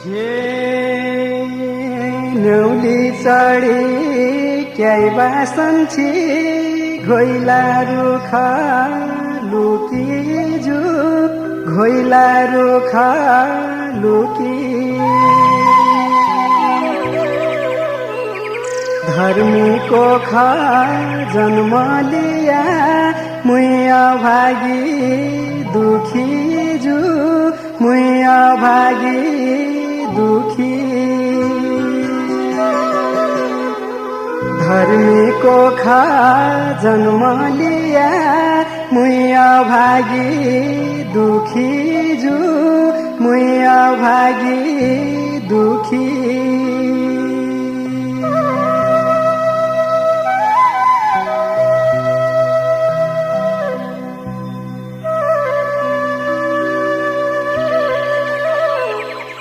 हे नौली चढी क्याइ बासन्छी घोइला रुखा लुकी घोइला रुखा लुकी धर्मीको खा जन्म लिया मुया भागी दुखी मुया भागी दुखी धर्मीको खा जन्म लिया मुया भागी दुखी मुया भागी दुखी